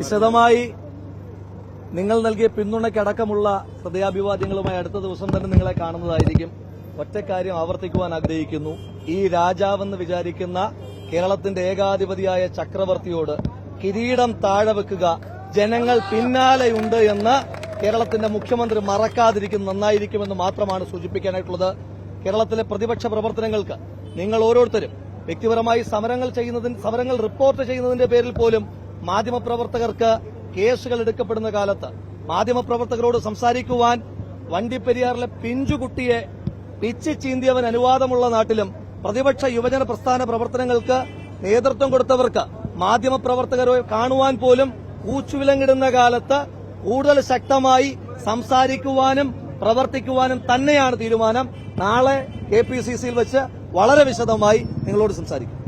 വിശദമായി നിങ്ങൾ നൽകിയ പിന്തുണയ്ക്കടക്കമുള്ള ഹൃദയാഭിവാദ്യങ്ങളുമായി അടുത്ത ദിവസം തന്നെ നിങ്ങളെ കാണുന്നതായിരിക്കും. ഒറ്റക്കാര്യം ആവർത്തിക്കുവാൻ ആഗ്രഹിക്കുന്നു. ഈ രാജാവെന്ന് വിചാരിക്കുന്ന കേരളത്തിന്റെ ഏകാധിപതിയായ ചക്രവർത്തിയോട് കിരീടം താഴെ വെക്കുക, ജനങ്ങൾ പിന്നാലെയുണ്ട് എന്ന് കേരളത്തിന്റെ മുഖ്യമന്ത്രി മറക്കാതിരിക്കുന്നത് നന്നായിരിക്കുമെന്ന് മാത്രമാണ് സൂചിപ്പിക്കാനായിട്ടുള്ളത്. കേരളത്തിലെ പ്രതിപക്ഷ പ്രവർത്തനങ്ങൾക്ക് നിങ്ങൾ ഓരോരുത്തരും വ്യക്തിപരമായി സമരങ്ങൾ റിപ്പോർട്ട് ചെയ്യുന്നതിന്റെ പേരിൽ പോലും മാധ്യമപ്രവർത്തകർക്ക് കേസുകൾ എടുക്കപ്പെടുന്ന കാലത്ത് മാധ്യമപ്രവർത്തകരോട് സംസാരിക്കുവാൻ വണ്ടിപ്പെരിയാറിലെ പിഞ്ചുകുട്ടിയെ പിച്ച് ചീന്തിയവൻ അനുവാദമുള്ള നാട്ടിലും പ്രതിപക്ഷ യുവജന പ്രസ്ഥാന പ്രവർത്തനങ്ങൾക്ക് നേതൃത്വം കൊടുത്തവർക്ക് മാധ്യമപ്രവർത്തകരെ കാണുവാൻ പോലും കൂച്ചുവിലങ്ങിടുന്ന കാലത്ത് കൂടുതൽ ശക്തമായി സംസാരിക്കുവാനും പ്രവർത്തിക്കുവാനും തന്നെയാണ് തീരുമാനം. നാളെ KPCCയിൽ വെച്ച് വളരെ വിശദമായി നിങ്ങളോട് സംസാരിക്കും.